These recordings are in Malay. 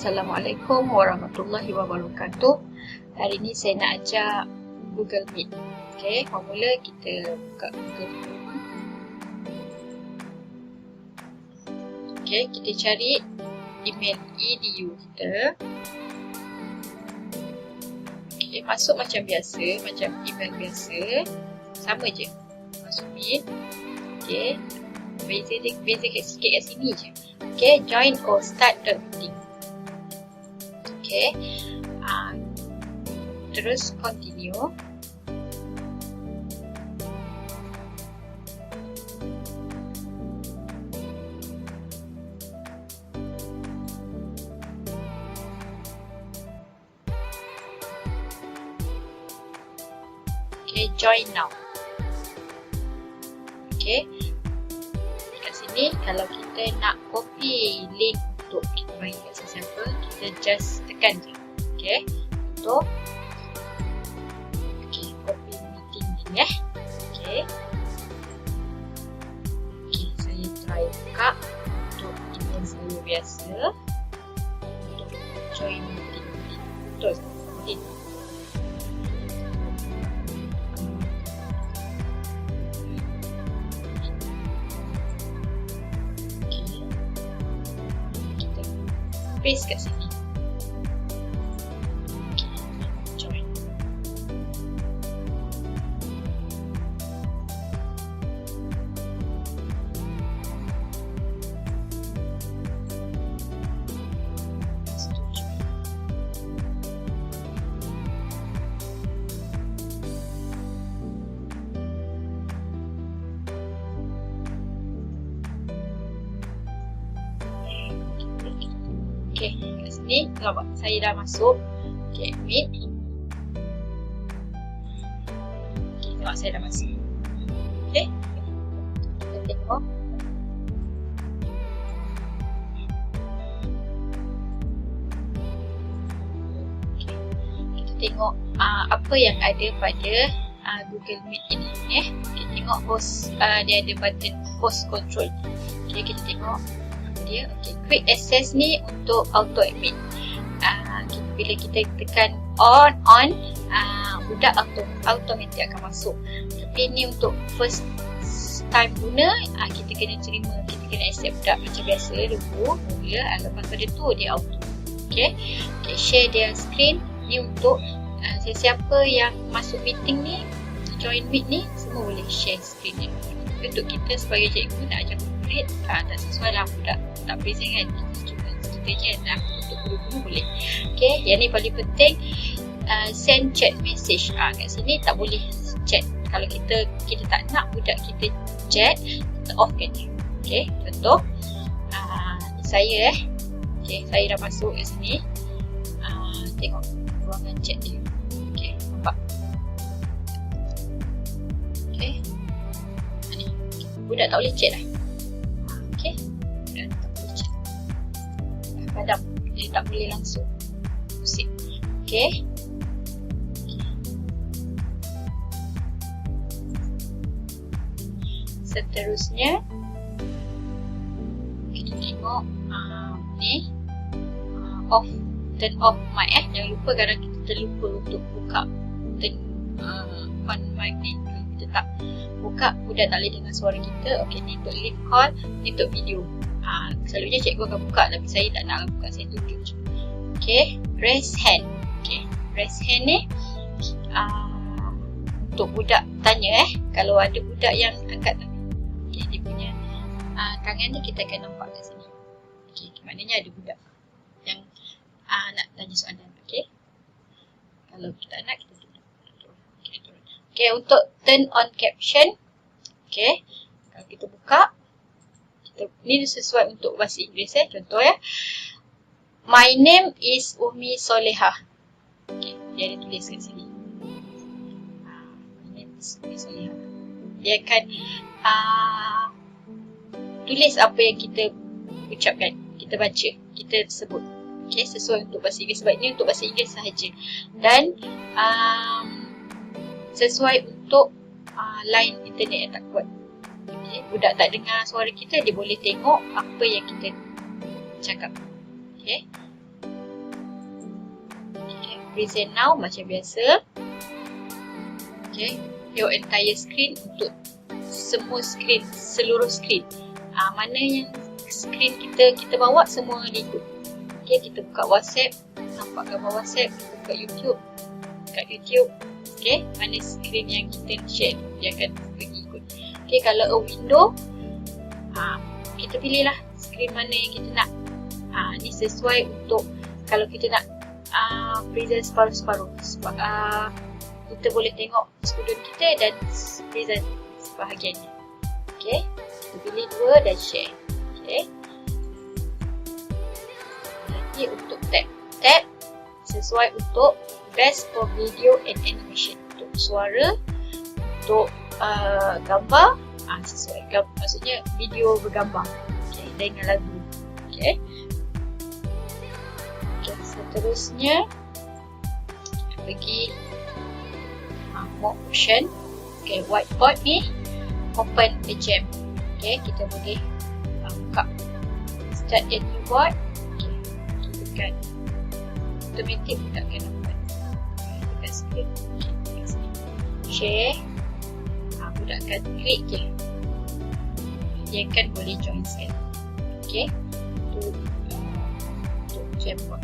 Assalamualaikum warahmatullahi wabarakatuh. Hari ini saya nak ajar Google Meet. Okey, mula kita buka Google Meet. Okey, kita cari email edu kita. Okey, masuk macam biasa, macam email biasa. Sama je. Masuk Meet. Okey. Beza sikit kat sini je. Okay, join or start the meeting. Okay, terus continue. Okay, join now. Okay. Ni kalau kita nak copy link untuk kita bagi kat sesiapa, kita just tekan je. Okay, untuk copy meeting ni Okay. Okay, saya try buka untuk email saya biasa untuk join meeting. Terus meeting. Paste kat sini. Okay, join. Okay, kat sini nampak saya dah masuk. Okay, admit. Okay, nampak saya dah masuk. Okay, kita tengok. Okay, kita tengok apa yang ada pada Google Meet ini. Kita tengok host, dia ada button host control. Okay, kita tengok dia. Okay, quick access ni untuk auto admit. Bila kita tekan on, budak automatic akan masuk. Tapi ni untuk first time guna, kita kena terima, kita kena accept budak macam biasa dulu. Lepas pada tu dia auto. Okay, share their screen ni untuk sesiapa yang masuk meeting ni, join meet ni, semua boleh share screen ni. Untuk kita sebagai cikgu nak ajar murid, tak sesuai lah budak tak present kan, kita je nak untuk guru-guru boleh. Okay, yang ni paling penting, send chat message. Kat sini tak boleh chat. Kalau kita tak nak budak kita chat, kita off kan je. Okay, contoh saya okay, saya dah masuk kat sini. Tengok ruangan chat dia. Okay, nampak. Okay, ni budak tak boleh chat lah. Okay, budak tak boleh chat. Padam, dia tak boleh langsung pusing. Okay. Seterusnya kita tengok ni off, turn off mic. Jangan lupa kadang kita terlupa untuk buka turn on mic ni. Kalau kita tak buka, budak tak boleh dengar suara kita. Okay, ni untuk live call, ni untuk video. Selalunya cikgu akan buka, tapi saya tak nak buka, saya tunjuk je. Okay, raise hand. Okay, raise hand ni untuk budak tanya kalau ada budak yang angkat tangan. Okay, dia punya tangan ni kita akan nampak kat sini. Okay, maknanya ada budak yang nak tanya soalan. Okay, kalau kita nak, kita turun. Okay, turun. Okay, untuk turn on caption. Okay, kalau kita buka, ni sesuai untuk bahasa Inggeris. Contoh my name is Umi Solehah. Okay, dia ada tulis kat sini. My name is Umi Solehah. Dia akan tulis apa yang kita ucapkan, kita baca, kita sebut. Okay, sesuai untuk bahasa Inggeris. Sebab ini untuk bahasa Inggeris sahaja. Dan sesuai untuk line internet yang tak kuat. Okay, budak tak dengar suara kita, dia boleh tengok apa yang kita cakap. Okay. present now macam biasa. Okay, your entire screen untuk semua screen, seluruh screen. Mana yang screen kita bawa semua ni ikut. Okay, kita buka WhatsApp, nampak gambar WhatsApp, kita buka YouTube. Kat YouTube, okay, mana screen yang kita share, dia akan pergi ikut. Okay, kalau a window, kita pilih lah screen mana yang kita nak. Ni sesuai untuk kalau kita nak present separuh-separuh. Kita boleh tengok student kita dan present sebahagiannya. Okay, kita pilih dua dan share. Okay, nanti untuk tab sesuai untuk best for video and animation. Untuk suara, untuk gambar, sesuai maksudnya video bergambar, okay, dengan lagu. Okay, seterusnya pergi more option. Okay, whiteboard ni open a jam. Okay, kita boleh buka start a new board. Okay, kita tekan automatic takkan dapat. Tekan screen. Okay, share. Budak akan klik je. Dia akan boleh join sekali. Okay, untuk Jamboard.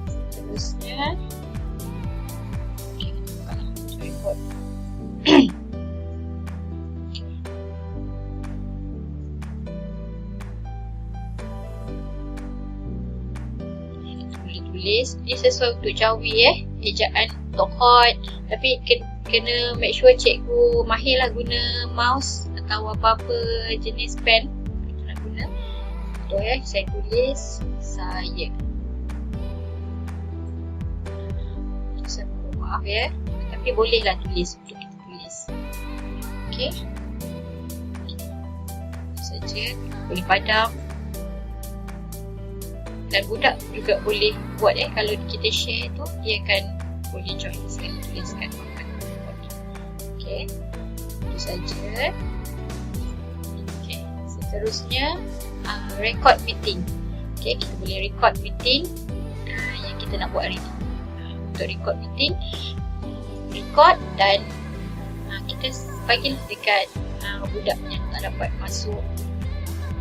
Seterusnya, okay, kita buka lah Jamboard. Tulis. Ini sesuai untuk Jawi ejaan untuk hot, tapi kena make sure cikgu mahir lah guna mouse atau apa-apa jenis pen kita nak guna. Betul saya tulis saya. Saya mohon maaf tapi bolehlah tulis untuk kita tulis. Okey. Saja boleh padam. Dan budak juga boleh buat kalau kita share tu dia akan boleh join sekali tuliskan makan. Okay, itu saja. Okay, seterusnya record meeting. Okay, kita boleh record meeting yang kita nak buat hari ni. Untuk record meeting, record dan kita bagilah dekat budak yang tak dapat masuk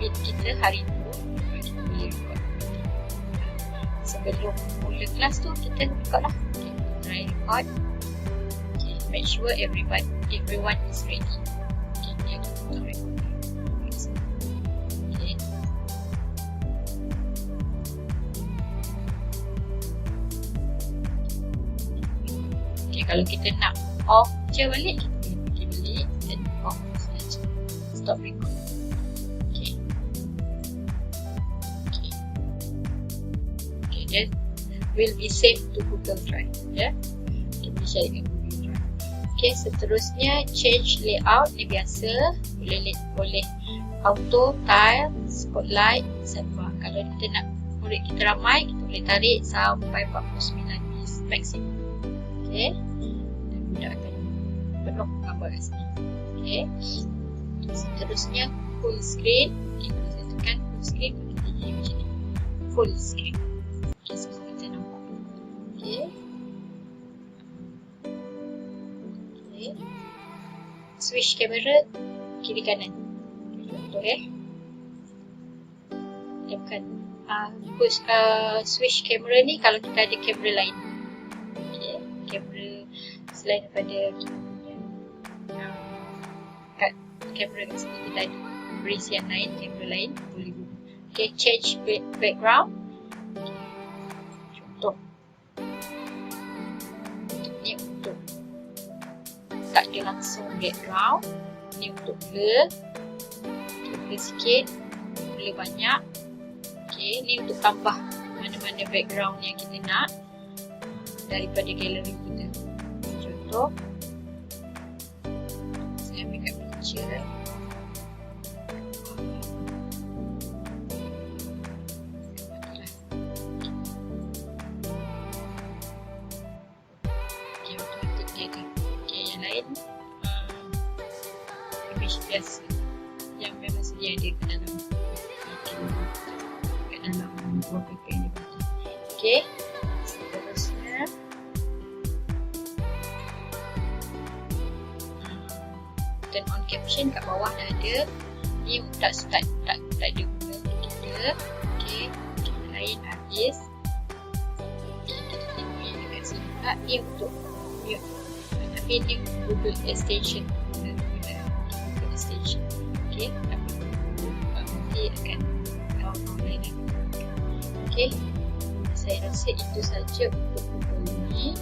meet kita hari tu. Kita boleh record. Sebelum mula kelas tu kita buka lah. Okay, try record. Okay, make sure everyone is ready. Okay, dia kita record. Okay. Okay, kalau kita nak off je balik, kita boleh pergi balik dan off saja. Stop record. Then will be saved to Google Drive. Kita boleh share dengan Google Drive. Okay, seterusnya change layout ni biasa. Boleh auto, tile, spotlight, sidebar. Kalau kita nak murid kita ramai, kita boleh tarik sampai 49 maksimum. Okay, dan mudah akan penuh gambar kat sini. Okay, seterusnya full screen. Okay, kalau saya tekan full screen, kita jadi macam ni, full screen. Okay, so kita nampak. Okay. Okay. Switch kamera kiri kanan. Contoh tekan switch kamera ni kalau kita ada kamera lain. Okay. Kamera selain daripada kamera kat sini kita ada berisian lain, kamera lain boleh guna. Okay, change background. Ni untuk tak ada langsung background. Ni untuk blur. Blur sikit, blur banyak. Okay, ni untuk tambah mana-mana background yang kita nak daripada galeri kita. Contoh, saya ambil kat picture. Image biasa yang memang sedia ada ke dalam wallpaper yang dia bagi. Okay, seterusnya turn on caption kat bawah dah ada. Ni tak ada guna untuk kita. Okay, kita lain habis. Kita tengok yang dekat sini juga. Ni untuk mute, tapi ni Google extension, guna Google extension. Okay, tapi nanti akan online. Okay, saya rasa itu saja untuk Google ni.